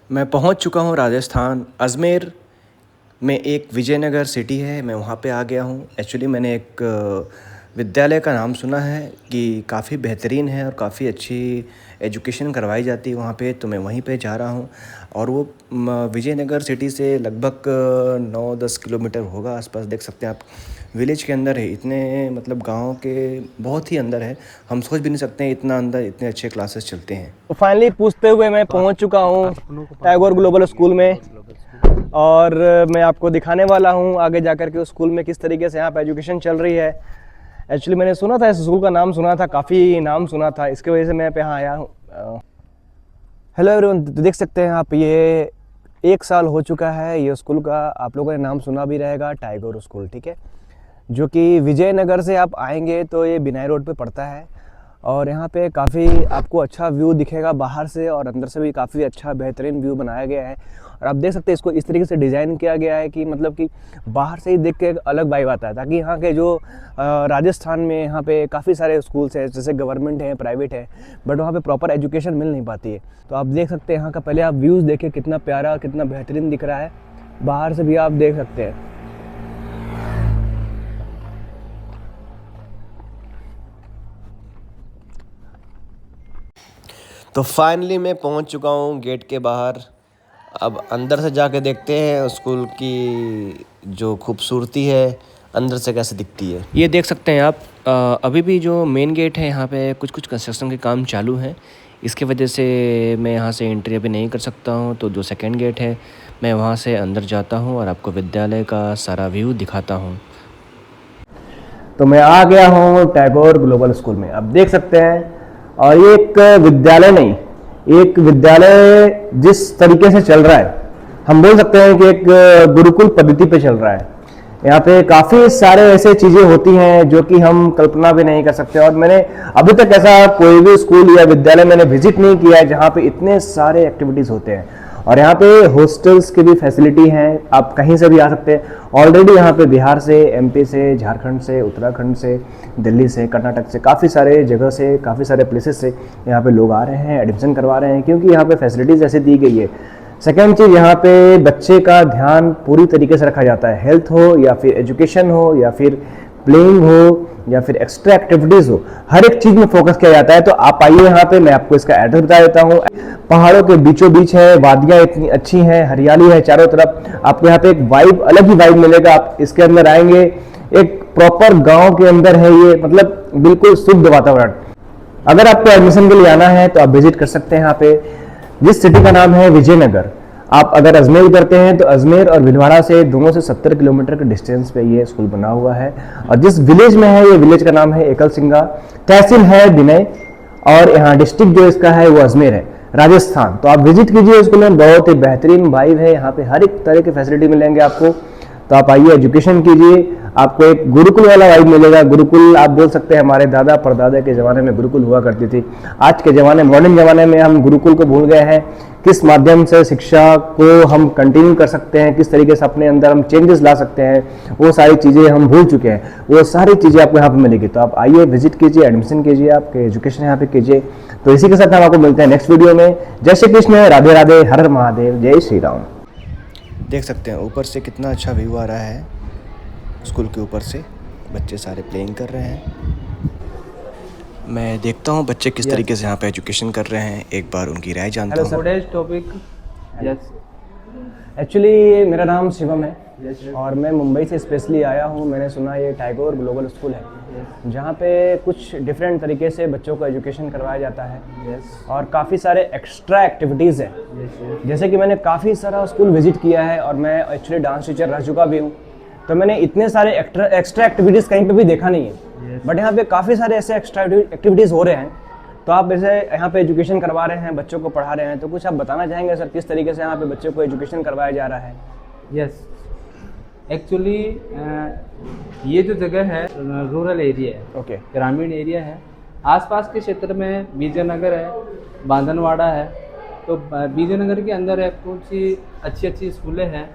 मैं पहुंच चुका हूं राजस्थान अजमेर में। एक विजयनगर सिटी है, मैं वहां पे आ गया हूं। एक्चुअली मैंने एक विद्यालय का नाम सुना है कि काफ़ी बेहतरीन है और काफ़ी अच्छी एजुकेशन करवाई जाती है वहाँ पे, तो मैं वहीं पे जा रहा हूँ। और वो विजयनगर सिटी से लगभग 9-10 किलोमीटर होगा आसपास। देख सकते हैं आप, विलेज के अंदर है, इतने मतलब गांव के बहुत ही अंदर है। हम सोच भी नहीं सकते हैं इतना अंदर इतने अच्छे क्लासेस चलते हैं। तो फाइनली पूछते हुए मैं पहुंच चुका हूं टैगोर ग्लोबल स्कूल में, और मैं आपको दिखाने वाला हूं आगे जाकर के उस स्कूल में किस तरीके से यहाँ पे एजुकेशन चल रही है। एक्चुअली मैंने सुना था, इस स्कूल का नाम सुना था, काफ़ी नाम सुना था, इसकी वजह से मैं पे यहाँ आया हूँ। हेलो एवरीवन, देख सकते हैं आप, ये 1 साल हो चुका है ये स्कूल का। आप लोगों ने नाम सुना भी रहेगा, टैगोर स्कूल, ठीक है, जो कि विजयनगर से आप आएंगे तो ये बिनाई रोड पे पड़ता है। और यहाँ पे काफ़ी आपको अच्छा व्यू दिखेगा बाहर से, और अंदर से भी काफ़ी अच्छा बेहतरीन व्यू बनाया गया है। और आप देख सकते हैं इसको इस तरीके से डिज़ाइन किया गया है कि मतलब कि बाहर से ही देख के एक अलग वाइब आता है, ताकि यहाँ के जो राजस्थान में यहाँ पे काफ़ी सारे स्कूल्स हैं, जैसे गवर्नमेंट है, प्राइवेट है, बट वहाँ पे प्रॉपर एजुकेशन मिल नहीं पाती है। तो आप देख सकते हैं यहाँ का, पहले आप व्यूज़ देखिए कितना प्यारा, कितना बेहतरीन दिख रहा है, बाहर से भी आप देख सकते हैं। तो फाइनली मैं पहुंच चुका हूं गेट के बाहर। अब अंदर से जाके देखते हैं स्कूल की जो खूबसूरती है अंदर से कैसे दिखती है। ये देख सकते हैं आप, अभी भी जो मेन गेट है यहाँ पे कुछ कुछ कंस्ट्रक्शन के काम चालू हैं। इसके वजह से मैं यहाँ से एंट्री अभी नहीं कर सकता हूँ। तो जो सेकंड गेट है मैं वहाँ से अंदर जाता हूँ और आपको विद्यालय का सारा व्यू दिखाता हूँ। तो मैं आ गया हूँ टैगोर ग्लोबल स्कूल में, आप देख सकते हैं। और ये एक विद्यालय नहीं, एक विद्यालय जिस तरीके से चल रहा है, हम बोल सकते हैं कि एक गुरुकुल पद्धति पे चल रहा है। यहाँ पे काफ़ी सारे ऐसे चीज़ें होती हैं जो कि हम कल्पना भी नहीं कर सकते। और मैंने अभी तक ऐसा कोई भी स्कूल या विद्यालय मैंने विजिट नहीं किया है जहाँ पे इतने सारे एक्टिविटीज़ होते हैं। और यहाँ पे हॉस्टल्स की भी फैसिलिटी हैं, आप कहीं से भी आ सकते हैं। ऑलरेडी यहाँ पे बिहार से, एमपी से, झारखंड से, उत्तराखंड से, दिल्ली से, कर्नाटक से, काफ़ी सारे जगह से, काफ़ी सारे प्लेसेस से यहाँ पे लोग आ रहे हैं, एडमिशन करवा रहे हैं, क्योंकि यहाँ पे फैसिलिटीज़ ऐसे दी गई है। सेकेंड चीज़, यहाँ पे बच्चे का ध्यान पूरी तरीके से रखा जाता है। हेल्थ हो या फिर एजुकेशन हो या फिर प्लेइंग हो या फिर एक्स्ट्रा एक्टिविटीज़ हो, हर एक चीज़ में फोकस किया जाता है। तो आप आइए यहाँ पे, मैं आपको इसका एड्रेस बता देता हूँ। पहाड़ों के बीचों बीच है, वादियाँ इतनी अच्छी हैं, हरियाली है चारों तरफ। आपको यहाँ पे एक वाइब, अलग ही वाइब मिलेगा। आप इसके अंदर आएंगे, एक प्रॉपर गाँव के अंदर है ये, मतलब बिल्कुल शुद्ध वातावरण। अगर आपको एडमिशन के लिए आना है तो आप विजिट कर सकते हैं यहाँ पे, जिस सिटी का नाम है विजयनगर। आप अगर अजमेर उतरते हैं तो अजमेर और भिलवाड़ा से दोनों से 70 किलोमीटर के डिस्टेंस पे ये स्कूल बना हुआ है। और जिस विलेज में है, ये विलेज का नाम है एकल सिंगा, तहसील है बिनय, और यहाँ डिस्ट्रिक्ट जो इसका है वो अजमेर है, राजस्थान। तो आप विजिट कीजिए स्कूल में, बहुत ही बेहतरीन वाइब है यहाँ पे, हर एक तरह की फैसिलिटी मिलेंगे आपको। तो आप आइए, एजुकेशन कीजिए, आपको एक गुरुकुल वाला वाइब मिलेगा। गुरुकुल आप बोल सकते हैं, हमारे दादा परदादा के ज़माने में गुरुकुल हुआ करती थी। आज के ज़माने, मॉडर्न ज़माने में हम गुरुकुल को भूल गए हैं। किस माध्यम से शिक्षा को हम कंटिन्यू कर सकते हैं, किस तरीके से अपने अंदर हम चेंजेस ला सकते हैं, वो सारी चीज़ें हम भूल चुके हैं। वो सारी चीज़ें आपको यहाँ पर मिलेगी। तो आप आइए, विजिट कीजिए, एडमिशन कीजिए, आपके एजुकेशन यहाँ पे कीजिए। तो इसी के साथ हम आपको मिलते हैं नेक्स्ट वीडियो में। जय श्री कृष्ण, राधे राधे, हर हर महादेव, जय श्री राम। देख सकते हैं ऊपर से कितना अच्छा व्यू आ रहा है। स्कूल के ऊपर से बच्चे सारे प्लेइंग कर रहे हैं। मैं देखता हूँ बच्चे किस तरीके से यहाँ पे एजुकेशन कर रहे हैं, एक बार उनकी राय जानता हूँ। टॉपिक यस, एक्चुअली मेरा नाम शिवम है, और मैं मुंबई से स्पेशली आया हूँ। मैंने सुना ये टैगोर ग्लोबल स्कूल है, जहाँ पे कुछ डिफरेंट तरीके से बच्चों को एजुकेशन करवाया जाता है। और काफ़ी सारे एक्स्ट्रा एक्टिविटीज़ हैं। जैसे कि मैंने काफ़ी सारा स्कूल विजिट किया है, और मैं एक्चुअली डांस टीचर रह चुका भी हूँ, तो मैंने इतने सारे एक्स्ट्रा एक्टिविटीज़ कहीं पे भी देखा नहीं है। बट यहाँ पे काफ़ी सारे ऐसे एक्स्ट्रा एक्टिविटीज़ हो रहे हैं। तो आप ऐसे यहाँ पे एजुकेशन करवा रहे हैं, बच्चों को पढ़ा रहे हैं, तो कुछ आप बताना चाहेंगे सर, किस तरीके से यहाँ पे बच्चों को एजुकेशन करवाया जा रहा है? यस, एक्चुअली ये जो जगह है रूरल एरिया है, ओके, ग्रामीण एरिया है। आसपास के क्षेत्र में विजयनगर है, बांधनवाड़ा है। तो विजयनगर के अंदर है कुछ अच्छी अच्छी स्कूलें हैं,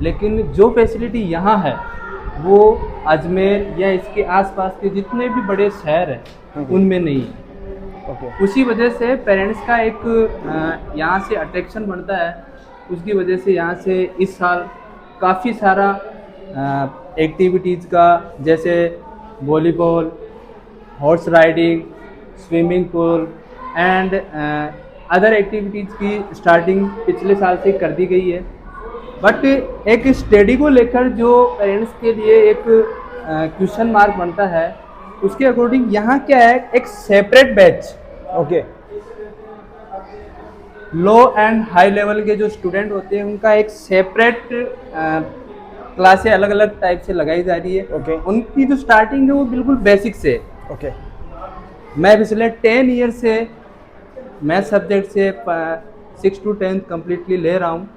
लेकिन जो फैसिलिटी यहाँ है वो अजमेर या इसके आसपास के जितने भी बड़े शहर हैं उनमें नहीं है। ओके। उसी वजह से पेरेंट्स का एक यहाँ से अट्रैक्शन बनता है। उसकी वजह से यहाँ से इस साल काफ़ी सारा एक्टिविटीज़ का, जैसे volleyball, horse riding, swimming pool and other activities की स्टार्टिंग पिछले साल से कर दी गई है। बट एक स्टडी को लेकर जो पेरेंट्स के लिए एक क्वेश्चन मार्क बनता है, उसके अकॉर्डिंग यहाँ क्या है, एक separate batch okay. Low and high level के जो स्टूडेंट होते हैं उनका एक सेपरेट क्लासें अलग अलग टाइप से लगाई जा रही है। ओके। उनकी जो स्टार्टिंग है वो बिल्कुल बेसिक से। ओके। मैं पिछले 10 ईयर से मैथ सब्जेक्ट से 6 to 10 कम्प्लीटली ले रहा हूँ,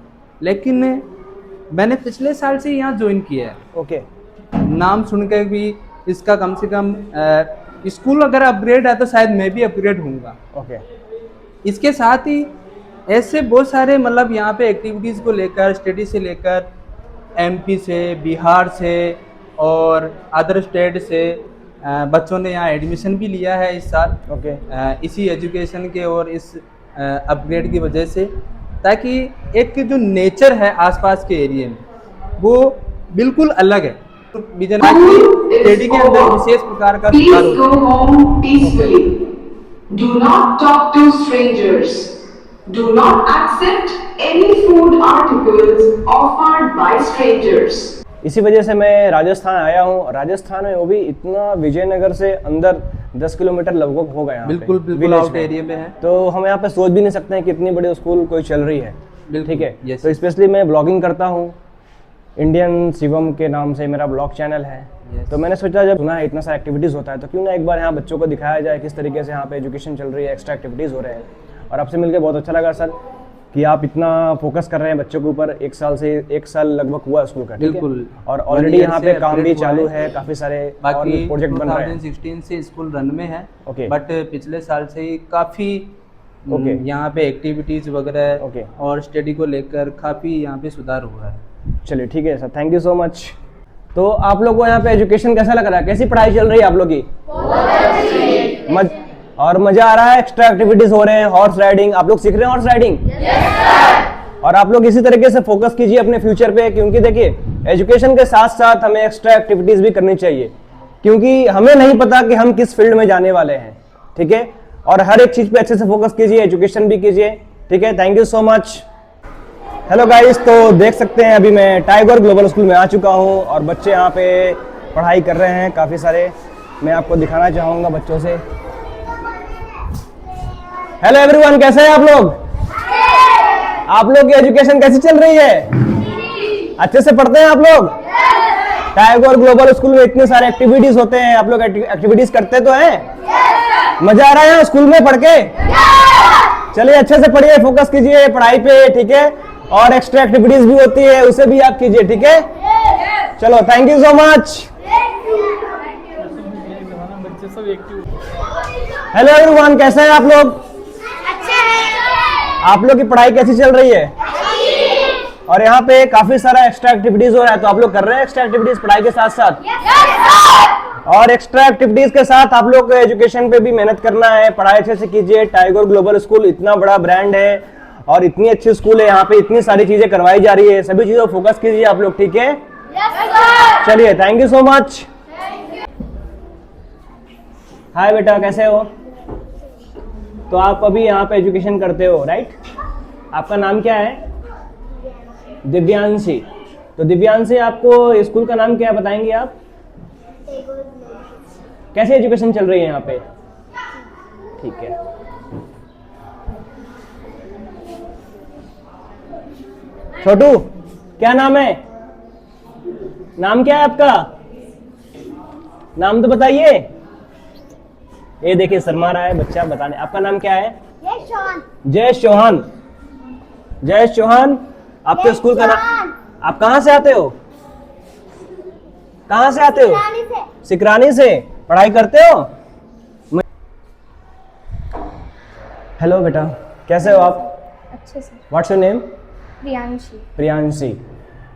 लेकिन मैंने पिछले साल से यहाँ ज्वाइन किया है। ओके। नाम सुनकर भी इसका कम से कम स्कूल अगर अपग्रेड है तो शायद मैं भी अपग्रेड होऊंगा। ओके। इसके साथ ही ऐसे बहुत सारे मतलब यहाँ पे एक्टिविटीज़ को लेकर, स्टडी से लेकर, एमपी से, बिहार से और अदर स्टेट से बच्चों ने यहाँ एडमिशन भी लिया है इस साल। ओके। इसी एजुकेशन के और इस अपग्रेड की वजह से, ताकि एक जो नेचर है आसपास के एरिया में वो बिल्कुल अलग है। तो विजयनगर की स्टडी के अंदर विशेष प्रकार का सुधार Please go home peacefully. Do not talk to strangers. Do not accept any food articles offered by strangers. इसी वजह से मैं राजस्थान आया हूँ। राजस्थान में वो भी इतना विजयनगर से अंदर 10 किलोमीटर लगभग होगा यहाँ पे, बिल्कुल बिल्कुल विलेज आउट में। एरिया में है। तो हम यहाँ पे सोच भी नहीं सकते हैं कि इतनी बड़ी स्कूल कोई चल रही है। बिल्कुल, ठीक है। yes, तो स्पेशली मैं ब्लॉगिंग करता हूँ, इंडियन शिवम के नाम से मेरा ब्लॉग चैनल है। Yes. तो मैंने सोचा जब सुना है इतना सारा एक्टिविटीज़ होता है तो क्यों ना एक बार यहाँ बच्चों को दिखाया जाए किस तरीके से यहाँ पे एजुकेशन चल रही है, एक्स्ट्रा एक्टिविटीज़ हो रहे हैं। और आपसे मिलकर बहुत अच्छा लगा सर कि आप इतना फोकस कर रहे हैं बच्चों के ऊपर। 1 साल लगभग हुआ स्कूल का, ठीक है? बिल्कुल। और 1 ऑलरेडी year यहाँ से पे काम भी upgrade हुआ चालू है। है, काफ़ी सारे और बाकी प्रोजेक्ट बन रहे हैं। 2016 से स्कूल रन में है। Okay. बट पिछले साल से ही काफ़ी Okay. यहाँ पे एक्टिविटीज़ वगैरह Okay. और स्टडी को लेकर काफ़ी यहाँ पे सुधार हुआ है। चलिए ठीक है sir, thank you so much. तो आप लोग को यहाँ पे एजुकेशन कैसा लग रहा है? कैसी पढ़ाई चल रही है आप लोग की? और मजा आ रहा है? एक्स्ट्रा एक्टिविटीज हो रहे हैं, हॉर्स राइडिंग आप लोग सीख रहे हैं, हॉर्स राइडिंग? और आप लोग इसी तरीके से फोकस कीजिए अपने फ्यूचर पे, क्योंकि देखिए एजुकेशन के साथ साथ हमें एक्स्ट्रा एक्टिविटीज भी करनी चाहिए, क्योंकि हमें नहीं पता कि हम किस फील्ड में जाने वाले हैं। ठीक है। और हर एक चीज पे अच्छे से फोकस कीजिए, एजुकेशन भी कीजिए। ठीक है, thank you so much. Hello guys, तो देख सकते हैं अभी मैं टाइगर ग्लोबल स्कूल में आ चुका हूं और बच्चे यहाँ पे पढ़ाई कर रहे हैं काफ़ी सारे। मैं आपको दिखाना चाहूँगा बच्चों से। हेलो एवरीवन, कैसे हैं आप लोग? आप लोग की एजुकेशन कैसी चल रही है? अच्छे से पढ़ते हैं आप लोग? टाइगर ग्लोबल स्कूल में इतने सारे एक्टिविटीज होते हैं, आप लोग एक्टिविटीज करते तो हैं? मजा आ रहा है यहाँ स्कूल में पढ़ के? चलिए अच्छे से पढ़िए, फोकस कीजिए पढ़ाई पे। ठीक है। और एक्स्ट्रा एक्टिविटीज भी होती है, उसे भी आप कीजिए। ठीक है। चलो, thank you so much. Hello everyone, कैसे हैं आप लोग? आप लोग की पढ़ाई कैसी चल रही है? और यहाँ पे काफी सारा एक्स्ट्रा एक्टिविटीज हो रहा है, तो आप लोग कर रहे हैं एक्स्ट्रा एक्टिविटीज पढ़ाई के साथ साथ? और एक्स्ट्रा एक्टिविटीज के साथ आप लोग को एजुकेशन पे भी मेहनत करना है, पढ़ाई अच्छे से कीजिए। टाइगर ग्लोबल स्कूल इतना बड़ा ब्रांड है और इतनी अच्छी स्कूल है, यहाँ पे इतनी सारी चीजें करवाई जा रही है, सभी चीजों फोकस कीजिए आप लोग। ठीक है। चलिए, थैंक यू सो मच। हाय बेटा, कैसे हो? तो आप अभी यहाँ पे एजुकेशन करते हो, राइट? आपका नाम क्या है? दिव्यांशी। तो दिव्यांशी, आपको स्कूल का नाम क्या है बताएंगे आप? कैसे एजुकेशन चल रही है यहाँ पे? ठीक है। छोटू, क्या नाम है? नाम क्या है आपका? नाम तो बताइए। ये देखिए शर्मा रहा है बच्चा बताने। आपका नाम क्या है? जयेश चौहान। जयेश चौहान, आपके स्कूल का नाम? आप कहाँ से आते हो? कहाँ से आते हो? सिकरानी से। पढ़ाई करते हो? हेलो बेटा, कैसे हो आप? अच्छे से। What's your name? Priyanshi. Priyanshi.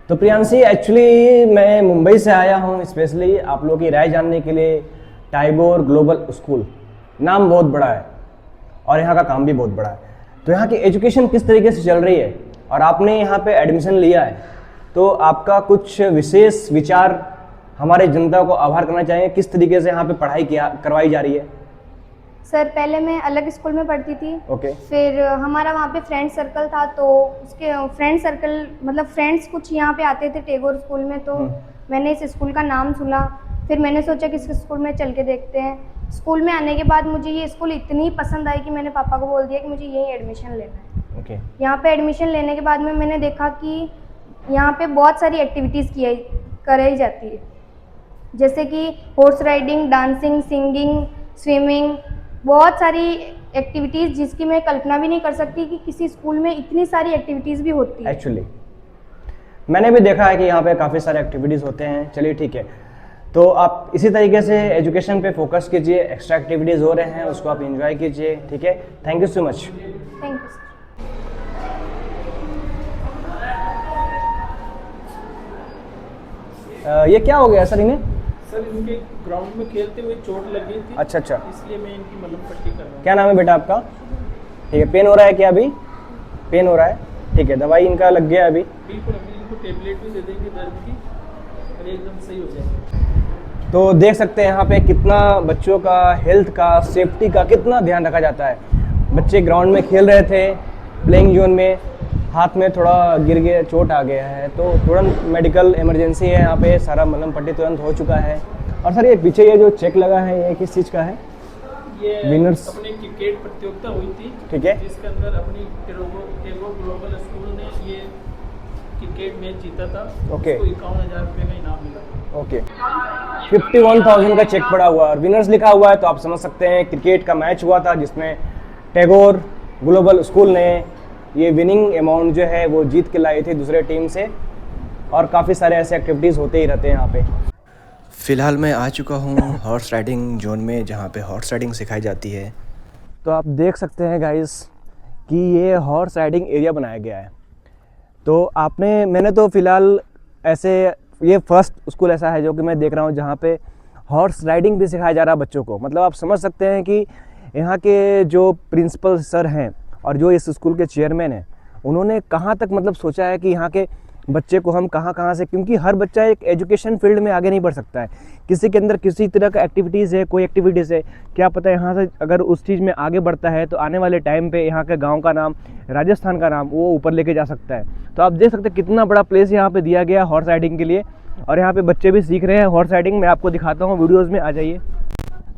तो प्रियांशी, एक्चुअली मैं मुंबई से आया हूँ स्पेशली आप लोगों की राय जानने के लिए। टाइगर ग्लोबल स्कूल नाम बहुत बड़ा है, और यहाँ का काम भी बहुत बड़ा है। तो यहाँ की एजुकेशन किस तरीके से चल रही है और आपने यहाँ पे एडमिशन लिया है, तो आपका कुछ विशेष विचार हमारे जनता को आभार करना चाहेंगे, किस तरीके से यहाँ पे पढ़ाई करवाई जा रही है? सर पहले मैं अलग स्कूल में पढ़ती थी। ओके। फिर हमारा वहाँ पे फ्रेंड सर्कल था, तो उसके फ्रेंड सर्कल मतलब फ्रेंड्स कुछ यहाँ पे आते थे टैगोर स्कूल में, तो मैंने इस स्कूल का नाम सुना। फिर मैंने सोचा कि इस स्कूल में चल के देखते हैं। स्कूल में आने के बाद मुझे ये स्कूल इतनी पसंद आई कि मैंने पापा को बोल दिया कि मुझे यहीं एडमिशन लेना है। ओके। यहाँ पे एडमिशन लेने के बाद में मैंने देखा कि यहाँ पे बहुत सारी एक्टिविटीज़ कराई जाती है, जैसे कि horse riding, dancing, singing, swimming, बहुत सारी एक्टिविटीज़ जिसकी मैं कल्पना भी नहीं कर सकती कि किसी स्कूल में इतनी सारी एक्टिविटीज़ भी होती है। एक्चुअली मैंने भी देखा है कि यहाँ पे काफ़ी सारे एक्टिविटीज़ होते हैं। चलिए ठीक है, तो आप इसी तरीके से एजुकेशन पे फोकस कीजिए, एक्स्ट्रा एक्टिविटीज़ हो रहे हैं उसको आप एंजॉय कीजिए, ठीक है। Thank you so much. Thank you sir. ये क्या हो गया सर इन्हें? सर इनके ग्राउंड में खेलते हुए चोट लगी थी। अच्छा, इसलिए मैं इनकी मलहम पट्टी कर रहा हूँ। क्या नाम है बेटा आपका? ठीक है, पेन हो रहा है क्या अभी? पेन हो रहा है, ठीक है, दवाई इनका लग गया अभी। बिल्कुल, अभी इनको टेबलेट भी दे देंगे दर्द की और एकदम सही हो जाएगा। तो देख सकते हैं यहाँ पे कितना बच्चों का हेल्थ का, सेफ्टी का कितना ध्यान रखा जाता है। बच्चे ग्राउंड में खेल रहे थे, प्लेइंग जोन में, हाथ में थोड़ा गिर गया, चोट आ गया है, तो तुरंत मेडिकल इमरजेंसी है यहाँ पे, सारा मलहम पट्टी तुरंत हो चुका है। और सर ये पीछे ये जो चेक लगा है ये किस चीज़ का है? ये विनर्स अपनी क्रिकेट प्रतियोगिता हुई थी, ठीक है, जिसके अंदर अपनी टैगोर ग्लोबल स्कूल ने ये क्रिकेट मैच जीता था। ओके। उसको 51,000 रुपये का इनाम मिला। ओके। 51,000 का चेक पड़ा हुआ है और विनर्स लिखा हुआ है, तो आप समझ सकते हैं क्रिकेट का मैच हुआ था जिसमें टैगोर ग्लोबल स्कूल ने ये विनिंग अमाउंट जो है वो जीत के लाई थी दूसरे टीम से। और काफ़ी सारे ऐसे एक्टिविटीज़ होते ही रहते हैं यहाँ पे। फ़िलहाल मैं आ चुका हूँ हॉर्स राइडिंग जोन में, जहाँ पे हॉर्स राइडिंग सिखाई जाती है। तो आप देख सकते हैं गाइस कि ये हॉर्स राइडिंग एरिया बनाया गया है। तो मैंने तो फ़िलहाल ऐसे ये फर्स्ट स्कूल ऐसा है जो कि मैं देख रहा हूँ जहाँ पे हॉर्स राइडिंग भी सिखाया जा रहा है बच्चों को। मतलब आप समझ सकते हैं कि यहाँ के जो प्रिंसिपल सर हैं और जो इस स्कूल के चेयरमैन हैं, उन्होंने कहाँ तक मतलब सोचा है कि यहाँ के बच्चे को हम कहाँ से, क्योंकि हर बच्चा एक एजुकेशन फील्ड में आगे नहीं बढ़ सकता है। किसी के अंदर किसी तरह का एक्टिविटीज़ है, कोई एक्टिविटीज़ है, क्या पता है यहाँ से अगर उस चीज़ में आगे बढ़ता है तो आने वाले टाइम पे यहाँ के गांव का नाम, राजस्थान का नाम वो ऊपर लेके जा सकता है। तो आप देख सकते हैं कितना बड़ा प्लेस यहाँ पे दिया गया हॉर्स राइडिंग के लिए, और यहाँ पे बच्चे भी सीख रहे हैं हॉर्स राइडिंग। मैं आपको दिखाता हूँ वीडियोज़ में, आ जाइए।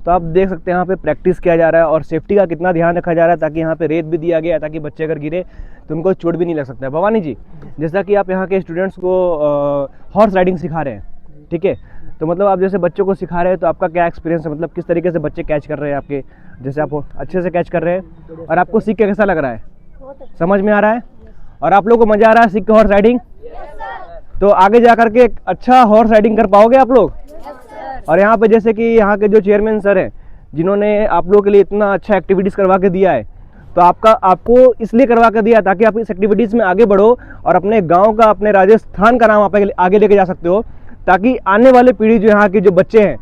तो आप देख सकते हैं यहाँ पे प्रैक्टिस किया जा रहा है और सेफ्टी का कितना ध्यान रखा जा रहा है, ताकि यहाँ पे रेत भी दिया गया है ताकि बच्चे अगर गिरे तो उनको चोट भी नहीं लग सकता है। भवानी जी, जैसा कि आप यहाँ के स्टूडेंट्स को हॉर्स राइडिंग सिखा रहे हैं, ठीक है, तो मतलब आप जैसे बच्चों को सिखा रहे हैं तो आपका क्या एक्सपीरियंस है? मतलब किस तरीके से बच्चे कैच कर रहे हैं आपके, जैसे आप अच्छे से कैच कर रहे हैं, और आपको सीख के कैसा लग रहा है? समझ में आ रहा है? और आप लोगों को मज़ा आ रहा है सीख के हॉर्स राइडिंग? तो आगे जा करके अच्छा हॉर्स राइडिंग कर पाओगे आप लोग? और यहाँ पे जैसे कि यहाँ के जो चेयरमैन सर हैं जिन्होंने आप लोगों के लिए इतना अच्छा एक्टिविटीज़ करवा के दिया है, तो आपको इसलिए करवा के दिया ताकि आप इस एक्टिविटीज़ में आगे बढ़ो और अपने गांव का, अपने राजस्थान का नाम आप आगे लेके जा सकते हो, ताकि आने वाले पीढ़ी जो यहाँ के जो बच्चे हैं,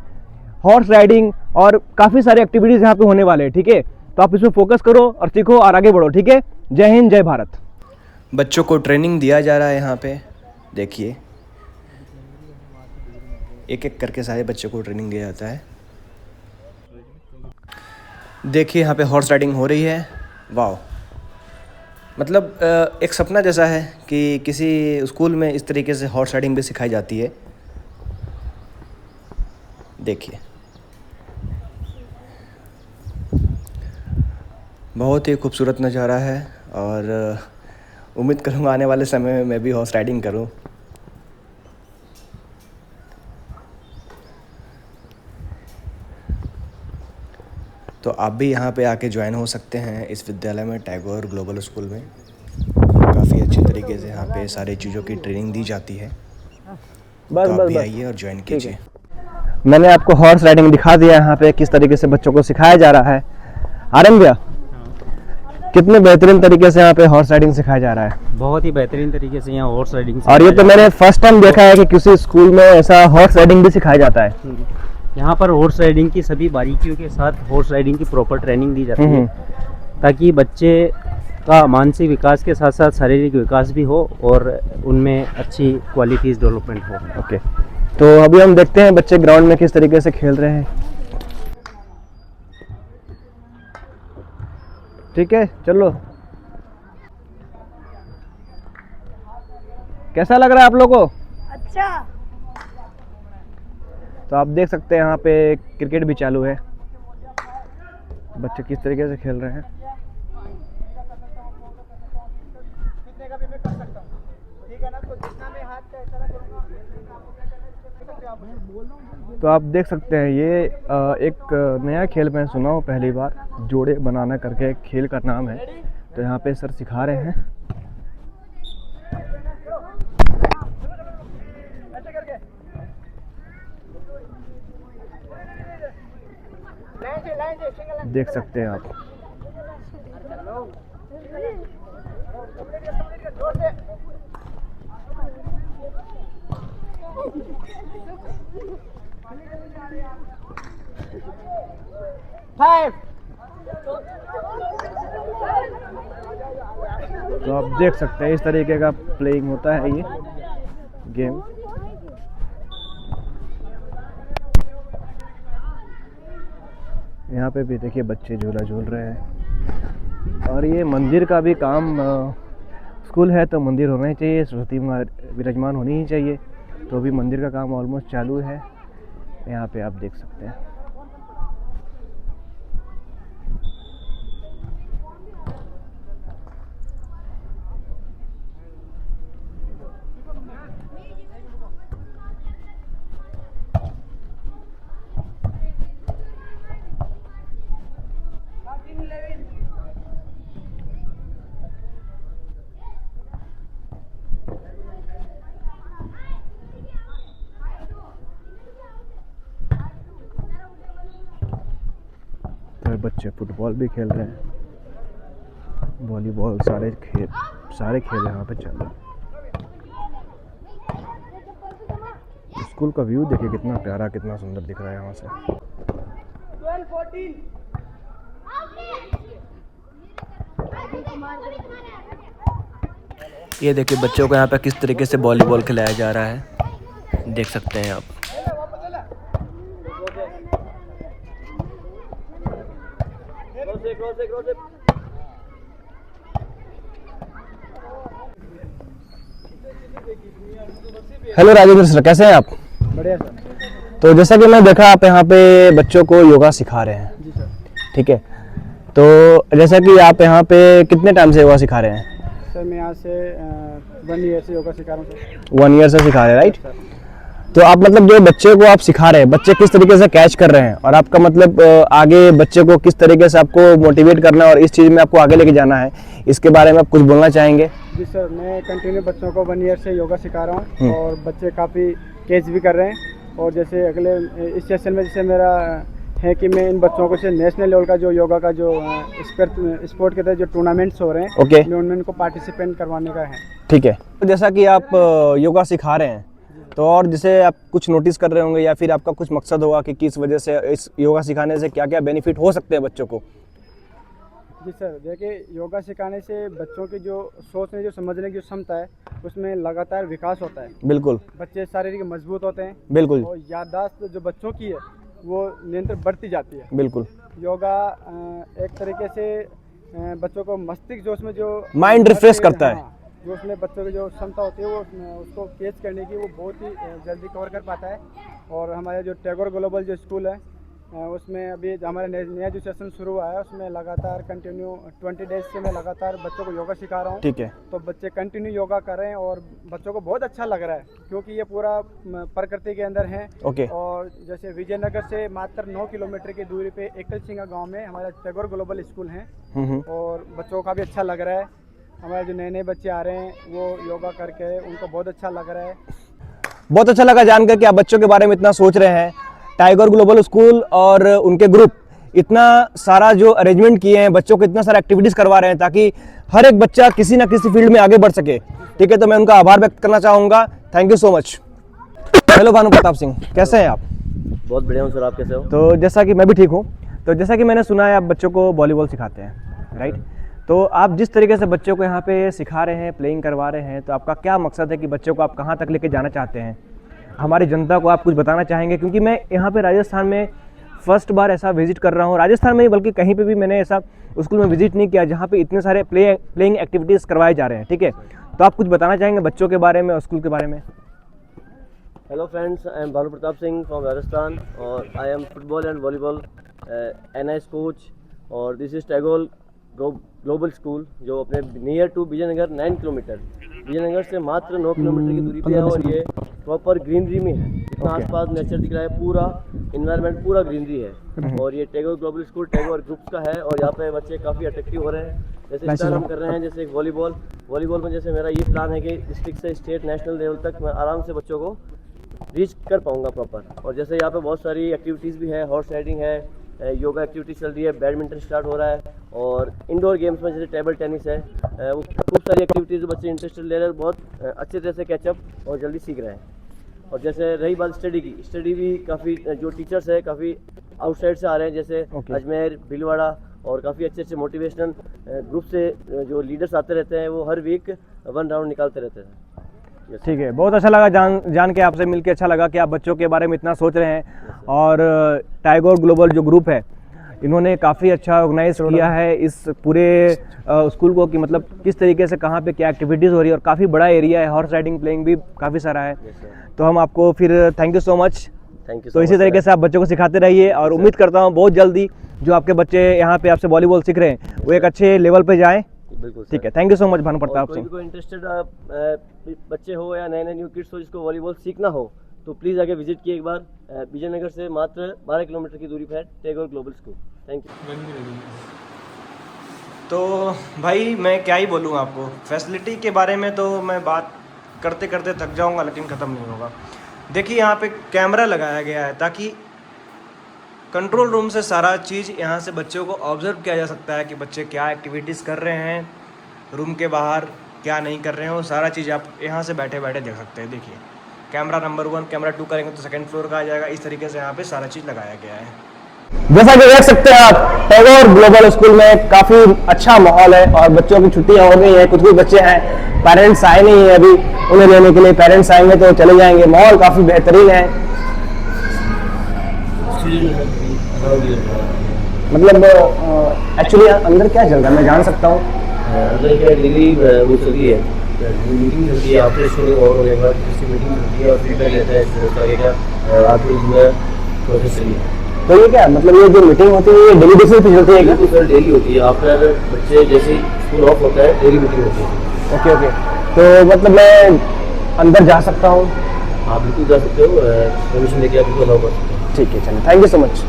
हॉर्स राइडिंग और काफ़ी सारे एक्टिविटीज़ यहाँ पे होने वाले हैं, ठीक है। तो आप इसमें फोकस करो और सीखो और आगे बढ़ो, ठीक है। जय हिंद, जय भारत। बच्चों को ट्रेनिंग दिया जा रहा है यहाँ पे, देखिए एक एक करके सारे बच्चों को ट्रेनिंग दिया जाता है। देखिए यहाँ पे हॉर्स राइडिंग हो रही है, वाह। मतलब एक सपना जैसा है कि किसी स्कूल में इस तरीके से हॉर्स राइडिंग भी सिखाई जाती है। देखिए बहुत ही खूबसूरत नज़ारा है और उम्मीद करूँगा आने वाले समय में मैं भी हॉर्स राइडिंग करूँ। तो आप भी यहाँ पे आके ज्वाइन हो सकते हैं इस विद्यालय में, टैगोर ग्लोबल स्कूल में। काफ़ी अच्छी तरीके से यहाँ पे सारी चीज़ों की ट्रेनिंग दी जाती है। तो आप भी आइए और ज्वाइन कीजिए। मैंने आपको हॉर्स राइडिंग दिखा दिया यहाँ पे किस तरीके से बच्चों को सिखाया जा रहा है। आर्यन भैया, कितने बेहतरीन तरीके से यहाँ पे हॉर्स राइडिंग सिखाया जा रहा है। बहुत ही बेहतरीन तरीके से यहाँ हॉर्स राइडिंग, और ये तो मैंने फर्स्ट टाइम देखा है कि किसी स्कूल में ऐसा हॉर्स राइडिंग भी सिखाया जाता है। यहाँ पर हॉर्स राइडिंग की सभी बारीकियों के साथ हॉर्स राइडिंग की प्रॉपर ट्रेनिंग दी जाती है। ताकि बच्चे का मानसिक विकास के साथ साथ शारीरिक विकास भी हो और उनमें अच्छी क्वालिटीज़ डेवलपमेंट हो। ओके, तो अभी हम देखते हैं बच्चे ग्राउंड में किस तरीके से खेल रहे हैं। ठीक है, चलो। कैसा लग रहा है आप लोगों को? अच्छा। तो आप देख सकते हैं यहाँ पे क्रिकेट भी चालू है, बच्चे किस तरीके से खेल रहे हैं। तो आप देख सकते हैं ये एक नया खेल मैं सुना हूँ पहली बार, जोड़े बनाना करके एक खेल का नाम है। तो यहाँ पे सर सिखा रहे हैं। देख सकते हैं आप। तो आप देख सकते हैं इस तरीके का प्लेइंग होता है ये गेम। यहाँ पे भी देखिए बच्चे झूला झूल रहे हैं। और ये मंदिर का भी काम, स्कूल है तो मंदिर होना ही चाहिए, सरस्वती माँ विराजमान होनी ही चाहिए। तो अभी मंदिर का काम ऑलमोस्ट चालू है, यहाँ पे आप देख सकते हैं। बच्चे फुटबॉल भी खेल रहे हैं, वॉलीबॉल, सारे खेल यहाँ पे चल रहे हैं। स्कूल का व्यू देखिए कितना प्यारा, कितना सुंदर दिख रहा है यहाँ से। ये देखिए बच्चों को यहाँ पे किस तरीके से वॉलीबॉल खिलाया जा रहा है, देख सकते हैं आप। हेलो राजेंद्र सर, कैसे हैं आप? बढ़िया सर। तो जैसा कि मैं देखा आप यहाँ पे बच्चों को योगा सिखा रहे हैं। जी सर। ठीक है, तो जैसा कि आप यहाँ पे कितने टाइम से योगा सिखा रहे हैं? सर मैं यहाँ से 1 ईयर से योगा सिखा रहा हूँ सर। 1 ईयर से सिखा रहे हैं, राइट? तो आप मतलब जो बच्चे को आप सिखा रहे हैं, बच्चे किस तरीके से कैच कर रहे हैं, और आपका मतलब आगे बच्चे को किस तरीके से आपको मोटिवेट करना है और इस चीज़ में आपको आगे लेके जाना है, इसके बारे में आप कुछ बोलना चाहेंगे? जी सर, मैं कंटिन्यू बच्चों को 1 ईयर से योगा सिखा रहा हूँ और बच्चे काफ़ी कैच भी कर रहे हैं। और जैसे अगले इस सेशन में जैसे मेरा है कि मैं इन बच्चों को से नेशनल लेवल का जो योगा का जो स्पोर्ट के तहत जो टूर्नामेंट्स हो रहे हैं, ओके, मैं उनमें इनको पार्टिसिपेंट करवाने का है। ठीक है। तो जैसा कि आप योगा सिखा रहे हैं, तो और जैसे आप कुछ नोटिस कर रहे होंगे या फिर आपका कुछ मकसद होगा कि किस वजह से इस योगा सिखाने से क्या क्या बेनिफिट हो सकते हैं बच्चों को? जी सर, देखिए योगा सिखाने से बच्चों की जो सोचने जो समझने की जो क्षमता है उसमें लगातार विकास होता है। बिल्कुल। बच्चे शारीरिक मजबूत होते हैं। बिल्कुल। और याददाश्त जो बच्चों की है वो निरंतर बढ़ती जाती है। बिल्कुल। योगा एक तरीके से बच्चों को मस्तिष्क जो उसमें जो माइंड रिफ्रेश करता है। हाँ, जो उसमें बच्चों की जो क्षमता होती है वो उसको कैच करने की वो बहुत ही जल्दी कवर कर पाता है। और हमारे जो टैगोर ग्लोबल जो स्कूल है उसमें अभी हमारा नया जो सेशन शुरू हुआ है उसमें लगातार कंटिन्यू 20 डेज से मैं लगातार बच्चों को योगा सिखा रहा हूँ। ठीक है। तो बच्चे कंटिन्यू योगा कर रहे हैं और बच्चों को बहुत अच्छा लग रहा है क्योंकि ये पूरा प्रकृति के अंदर है। ओके। और जैसे विजयनगर से मात्र 9 किलोमीटर की दूरी पे एकल सिंगा गाँव में हमारा टैगोर ग्लोबल स्कूल है और बच्चों का भी अच्छा लग रहा है। हमारे जो नए बच्चे आ रहे हैं वो योगा करके उनको बहुत अच्छा लग रहा है। बहुत अच्छा लगा जानकर कि आप बच्चों के बारे में इतना सोच रहे हैं। टाइगर ग्लोबल स्कूल और उनके ग्रुप इतना सारा जो अरेंजमेंट किए हैं, बच्चों को इतना सारा एक्टिविटीज़ करवा रहे हैं ताकि हर एक बच्चा किसी ना किसी फील्ड में आगे बढ़ सके। ठीक है, तो मैं उनका आभार व्यक्त करना चाहूँगा। Thank you so much. Hello Bhanu Pratap Singh, कैसे हैं आप? बहुत बढ़िया हूँ सर, आप कैसे हो? तो जैसा कि मैं भी ठीक हूँ। तो जैसा कि मैंने सुना है आप बच्चों को वॉलीबॉल सिखाते हैं, राइट। तो आप जिस तरीके से बच्चों को यहाँ पे सिखा रहे हैं, प्लेइंग करवा रहे हैं, तो आपका क्या मकसद है कि बच्चों को आप कहाँ तक लेके जाना चाहते हैं? हमारी जनता को आप कुछ बताना चाहेंगे? क्योंकि मैं यहाँ पे राजस्थान में फर्स्ट बार ऐसा विजिट कर रहा हूँ, राजस्थान में ही बल्कि कहीं पे भी मैंने ऐसा स्कूल में विजिट नहीं किया जहाँ पे इतने सारे प्लेइंग एक्टिविटीज़ करवाए जा रहे हैं, ठीक है। तो आप कुछ बताना चाहेंगे बच्चों के बारे में और स्कूल के बारे में? Hello friends, I am Bhanu Pratap Singh from Rajasthan और I am football and volleyball NIS coach और this is Tagore global school जो अपने near to Vijaynagar 9 kilometre, Vijaynagar से मात्र 9 किलोमीटर की दूरी पे है और ये प्रॉपर ग्रीनरी में है। जितना आसपास नेचर दिख रहा है, पूरा इन्वायरमेंट पूरा ग्रीनरी है। और ये Tagore global school Tagore groups का है और यहाँ पे बच्चे काफ़ी अट्रैक्टिव हो रहे हैं। जैसे स्टार्ट हम कर रहे हैं जैसे वॉलीबॉल में जैसे मेरा ये प्लान है कि डिस्ट्रिक्ट से स्टेट नेशनल लेवल तक मैं आराम से बच्चों को रीच कर पाऊँगा प्रॉपर। और जैसे यहाँ पे बहुत सारी एक्टिविटीज़ भी है, हॉर्स राइडिंग है, योगा एक्टिविटी चल रही है, बैडमिंटन स्टार्ट हो रहा है और इंडोर गेम्स में जैसे टेबल टेनिस है, वो खूब सारी एक्टिविटीज़ बच्चे इंटरेस्टेड ले रहे हैं, बहुत अच्छे तरह से कैचअप और जल्दी सीख रहे हैं। और जैसे रही बात स्टडी की, स्टडी भी काफ़ी जो टीचर्स है काफ़ी आउटसाइड से आ रहे हैं, जैसे अजमेर, भीलवाड़ा और काफ़ी अच्छे अच्छे मोटिवेशनल ग्रुप से जो लीडर्स आते रहते हैं, वो हर वीक 1 राउंड निकालते रहते हैं। ठीक है, बहुत अच्छा लगा जान के आपसे मिलके, अच्छा लगा कि आप बच्चों के बारे में इतना सोच रहे हैं। और टैगोर ग्लोबल जो ग्रुप है, इन्होंने काफ़ी अच्छा ऑर्गेनाइज किया है इस पूरे स्कूल को, कि मतलब किस तरीके से कहाँ पे क्या एक्टिविटीज़ हो रही है और काफ़ी बड़ा एरिया है, हॉर्स राइडिंग प्लेइंग भी काफ़ी सारा है। तो हम आपको फिर थैंक यू सो मच। तो इसी तरीके से आप बच्चों को सिखाते रहिए और उम्मीद करता हूँ बहुत जल्दी जो आपके बच्चे यहाँ पे आपसे वॉलीबॉल सीख रहे हैं वो एक अच्छे लेवल पे जाएँ। बिल्कुल ठीक है, thank you so much Bhanu Pratap Singh. कोई इंटरेस्टेड बच्चे हो या नए न्यू किड्स हो जिसको वॉलीबॉल सीखना हो तो प्लीज़ आके विजिट किए एक बार। विजयनगर से मात्र 12 किलोमीटर की दूरी पर है Tagore global school. Thank you. तो भाई मैं क्या ही बोलूँ आपको, फैसिलिटी के बारे में तो मैं बात करते करते थक जाऊँगा लेकिन ख़त्म नहीं होगा। देखिए यहाँ पे कैमरा लगाया गया है ताकि कंट्रोल रूम से सारा चीज़ यहाँ से बच्चों को ऑब्जर्व किया जा सकता है कि बच्चे क्या एक्टिविटीज़ कर रहे हैं, रूम के बाहर क्या नहीं कर रहे हैं, वो सारा चीज़ आप यहाँ से बैठे बैठे देख सकते हैं। देखिए कैमरा नंबर 1, कैमरा 2 करेंगे तो 2nd फ्लोर का आ जाएगा। इस तरीके से यहाँ पे सारा चीज़ लगाया गया है। जैसा कि देख सकते हैं आप, टैगोर ग्लोबल स्कूल में काफ़ी अच्छा माहौल है और बच्चों की छुट्टियाँ हो गई हैं। कुछ बच्चे हैं, पेरेंट्स आए नहीं हैं अभी, उन्हें लेने के लिए पेरेंट्स आएंगे तो चले जाएंगे। माहौल काफ़ी बेहतरीन है, मतलब एक्चुअली अंदर क्या चल रहा है मैं जान सकता हूँ? अंदर क्या डेली वो चलती है, मीटिंग चलती है आफ्टर स्कूलिंग और होने के बाद मीटिंग चलती है और फीडबैक लेता है क्या आपके प्रोसेस चलिए। तो ये क्या मतलब ये जो मीटिंग होती है ये डेली बेसिस पे चलती है क्या? सर डेली होती है, आफ्टर बच्चे जैसे स्कूल ऑफ होता है डेली मीटिंग होती है। ओके ओके, तो मतलब मैं अंदर जा सकता हूँ? आप बिल्कुल जा सकते हो, परमिशन लेके आप बिल्कुल अलाउ कर सकते हो। ठीक है, चलिए, thank you so much.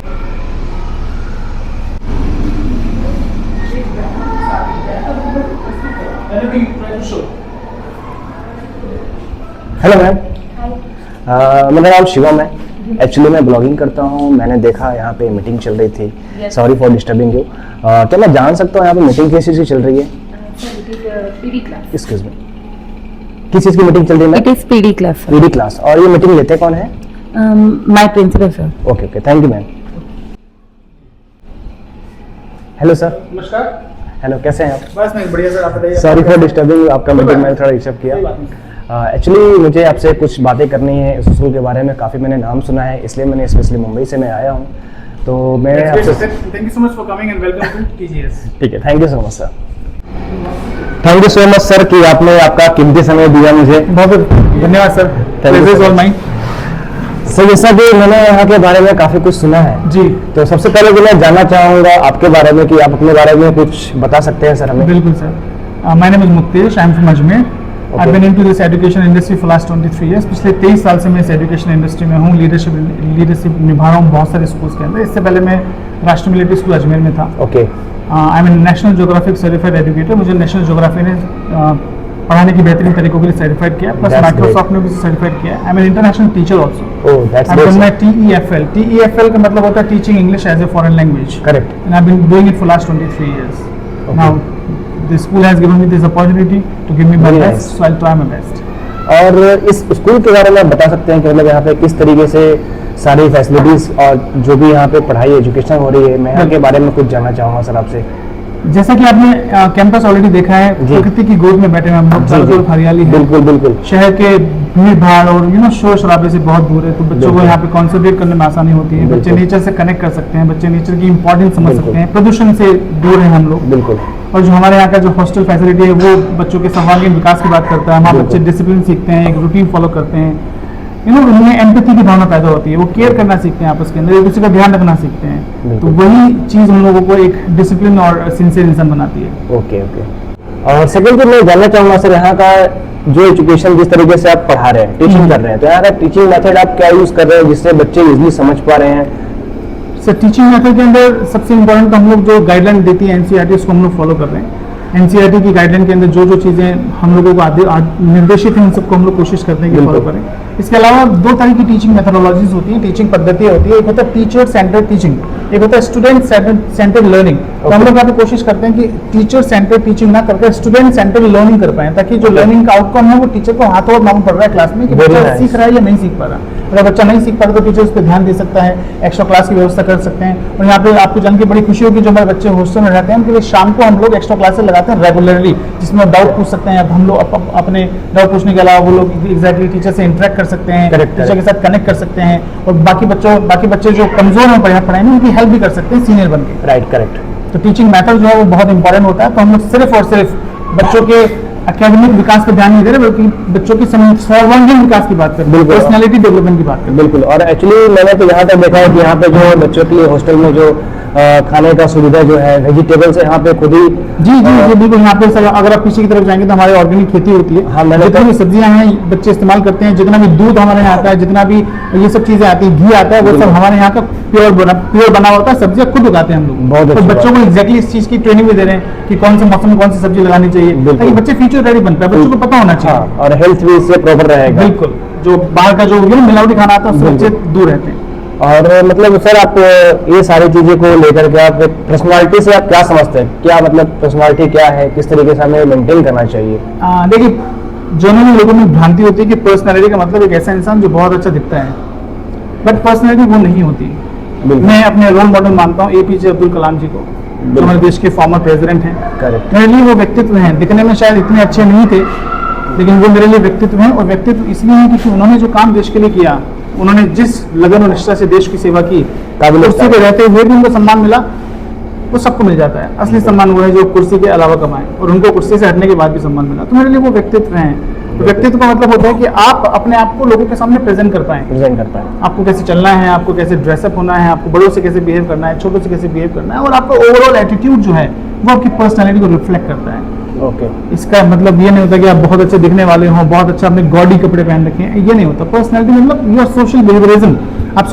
Hello ma'am, मेरा नाम शिवम है। एक्चुअली मैं ब्लॉगिंग करता हूँ। मैंने देखा यहाँ पे मीटिंग चल रही थी, सॉरी फॉर डिस्टर्बिंग यू। क्या मैं जान सकता हूँ यहाँ पे मीटिंग किस चीज़ की चल रही है? एक्सक्यूज मी, किस चीज़ की मीटिंग चल रही है? It is PD class. PD class. और ये मीटिंग लेते कौन है? My principal sir. Okay okay, thank you ma'am. Hello sir. नमस्कार। हेलो, कैसे हैं आप? बस मैं बढ़िया सर, आप बताइए। सॉरी फॉर डिस्टर्बिंग, आपका मीटिंग मैंने थोड़ा डिस्टर्ब किया। एक्चुअली मुझे आपसे कुछ बातें करनी है इस स्कूल के बारे में। काफ़ी मैंने नाम सुना है, इसलिए मैंने स्पेशली मुंबई से मैं आया हूँ। तो मैं आपसे thank you so much for coming and welcome to TGS. ठीक है, thank you so much sir. Thank you so much sir कि आपने आपका कीमती समय दिया मुझे। बहुत धन्यवाद sir. Thank you, all mine. Sir, जैसा कि मैंने यहाँ के बारे में काफ़ी कुछ सुना है जी, तो सबसे पहले तो मैं जानना चाहूँगा आपके बारे में कि आप अपने बारे में कुछ बता सकते हैं सर हमें? बिल्कुल sir. My name is Muktesh, I am from Ajmer. I have been into this education industry for last 23 years. पिछले 23 साल से मैं इस एजुकेशन इंडस्ट्री में हूँ। लीडरशिप निभा रहा हूँ बहुत सारे स्कूल्स के अंदर। इससे पहले मैं राष्ट्रीय मिलिट्री स्कूल अजमेर में था। Okay. I am national geographic certified educator. मुझे नेशनल ज्योग्राफी ने पढ़ाने की बेहतरीन तरीकों के लिए सर्टिफाइड किया, प्लस माइक्रोसॉफ्ट ने भी सर्टिफाइड किया। I am an international teacher also. I have done my TEFL। TEFL का मतलब होता है teaching English as a foreign language. Correct. And I have been doing it for last 23 years. Now the school has given me this opportunity to give me my best, so I'll try my best. और इस school के बारे में आप बता सकते हैं कि मतलब यहाँ पे किस तरीके से सारी फैसिलिटीज और जो भी यहाँ पे पढ़ाई एजुकेशन हो रही है, मैं यहाँ के बारे में कुछ जानना चाहूँगा सर आपसे। जैसा कि आपने कैंपस ऑलरेडी देखा है, प्रकृति की गोद में बैठे हैं हम लोग, चारों तरफ हरियाली है, बिल्कुल बिल्कुल, शहर के भीड़ भाड़ और शोर शराबे से बहुत दूर है, तो बच्चों को यहाँ पे कॉन्सेंट्रेट करने में आसानी होती है, बच्चे नेचर से कनेक्ट कर सकते हैं, बच्चे नेचर की इंपॉर्टेंस समझ सकते हैं, प्रदूषण से दूर है हम लोग। बिल्कुल। और जो हमारे यहाँ का जो हॉस्टल फैसिलिटी है वो बच्चों के सर्वांगीण विकास की बात करता है, हमारे बच्चे डिसिप्लिन सीखते हैं, एक रूटीन फॉलो करते हैं, उनमें एम्पैथी की भावना पैदा होती है, वो केयर करना सीखते हैं, आपस के अंदर एक दूसरे का ध्यान रखना सीखते हैं, तो वही चीज़ हम लोगों को एक डिसिप्लिन और सिंसियर इंसान बनाती है। Okay okay. और सेकंड तो मैं जानना चाहूँगा सर, यहाँ का जो एजुकेशन जिस तरीके से आप पढ़ा रहे हैं, टीचिंग कर रहे हैं, तो यहाँ का टीचिंग मेथड आप क्या यूज़ कर रहे हैं जिससे बच्चे इजीली समझ पा रहे हैं? सर टीचिंग मेथड के अंदर सबसे इम्पोर्टेंट हम लोग जो गाइडलाइन देती है एनसीईआरटी, उसको हम लोग फॉलो कर रहे हैं। एनसीईआरटी की गाइडलाइन के अंदर जो चीज़ें हम लोगों को निर्देशित हैं, उन सबको हम लोग कोशिश करते हैं कि फॉलो करें। इसके अलावा दो तरह की टीचिंग मेथोडोलॉजीज होती हैं, टीचिंग पद्धतियाँ होती है, एक होता है टीचर सेंटर्ड टीचिंग, एक होता है स्टूडेंट सेंटर्ड लर्निंग। तो हम लोग यहाँ पे कोशिश करते हैं कि टीचर सेंटर्ड टीचिंग ना करके स्टूडेंट सेंटर्ड लर्निंग कर पाए, ताकि जो लर्निंग का आउटकम है वो टीचर को हाथों हाथ मालूम पड़ रहा है क्लास में कि बच्चा सीख रहा है या नहीं सीख पा रहा। अगर बच्चा नहीं सीख पा रहा तो टीचर उस पर ध्यान दे सकता है, एक्स्ट्रा क्लास की व्यवस्था कर सकते हैं। और यहाँ पे आपको जान के बड़ी खुशी होगी, जो हमारे बच्चे हॉस्टल में रहते हैं उनके लिए शाम को हम लोग एक्स्ट्रा क्लासेस लगाते हैं रेगुलरली, जिसमें डाउट पूछ सकते हैं। अब हम लोग अपने डाउट पूछने के अलावा वो लोग एग्जैक्टली टीचर से इंटरेक्ट कर सकते हैं, टीचर के साथ कनेक्ट कर सकते हैं, और बाकी बच्चे जो कमजोर हैं पढ़ाई में उनकी हेल्प भी कर सकते हैं सीनियर बन के। Right, correct. तो टीचिंग मेथड जो है वो बहुत इंपॉर्टेंट होता है। तो हम लोग सिर्फ और सिर्फ बच्चों के एकेडमिक विकास पर ध्यान नहीं दे रहे, बल्कि बच्चों की सर्वांगीण विकास की बात करते हैं, पर्सनैलिटी डेवलपमेंट की बात करते हैं। बिल्कुल। और एक्चुअली मैंने तो यहाँ तक देखा है कि यहाँ पे जो बच्चों के लिए हॉस्टल में जो खाने का सुविधा जो है, वेजिटेबल्स यहाँ पे खुद ही जी बिल्कुल। यहाँ पे सर अगर आप पीछे की तरफ जाएंगे तो हमारी ऑर्गेनिक खेती होती है। हाँ, मैंने जितनी भी सब्जियां हैं बच्चे इस्तेमाल करते हैं, जितना भी दूध हमारे यहाँ आता है, जितना भी ये सब चीजें आती है, घी आता है, वो सब हमारे यहाँ का प्योर बना होता है, सब्जियां खुद उगाते हैं हम लोग। बहुत तो बच्चों को एक्जैक्टली इस चीज की ट्रेनिंग भी दे रहे हैं कि कौन से मौसम में कौन सी सब्जी लगानी चाहिए, ताकि बच्चे फ्यूचर रेडी बन पाए, बच्चों को पता होना चाहिए। और हेल्थ भी इससे प्रॉपर रहेगा। बिल्कुल। जो बाहर का जो मिलावटी खाना आता है उससे बच्चे दूर रहते हैं। और मतलब सर आप ये सारी चीज़ें को लेकर के आप पर्सनालिटी से आप क्या समझते हैं, क्या मतलब पर्सनालिटी क्या है, किस तरीके से हमें मेंटेन करना चाहिए? देखिए, जनरली लोगों में भ्रांति होती है कि पर्सनालिटी का मतलब एक ऐसा इंसान जो बहुत अच्छा दिखता है, बट पर्सनालिटी वो नहीं होती। मैं अपने रोल मॉडल मानता हूँ APJ अब्दुल कलाम जी को, जो हमारे देश के फॉर्मर प्रेसिडेंट हैं। मेरे लिए वो व्यक्तित्व हैं, दिखने में शायद इतने अच्छे नहीं थे, लेकिन वो मेरे लिए व्यक्तित्व हैं। और व्यक्तित्व इसलिए है क्योंकि उन्होंने जो काम देश के लिए किया, उन्होंने जिस लगन और निष्ठा से देश की सेवा की, कुर्सी पे रहते हुए भी उनको सम्मान मिला, वो सबको मिल जाता है। असली सम्मान वो है जो कुर्सी के अलावा कमाए, और उनको कुर्सी से हटने के बाद भी सम्मान मिला। तो मेरे लिए वो व्यक्तित्व हैं। तो व्यक्तित्व का मतलब होता है कि आप अपने आप को लोगों के सामने प्रेजेंट कर पाएं। आपको कैसे चलना है, आपको कैसे ड्रेसअप होना है, आपको बड़ों से कैसे बिहेव करना है, छोटों से कैसे बिहेव करना है, और आपका ओवरऑल एटीट्यूड जो है वो आपकी पर्सनैलिटी को रिफ्लेक्ट करता है। इसका मतलब ये नहीं होता कि आप बहुत अच्छे दिखने वाले हों, बहुत अच्छा अपने गॉडी कपड़े पहन रखे हैं, ये नहीं होता। पर्सनैलिटी मतलब योर सोशल बिहेवियरिज्म, आप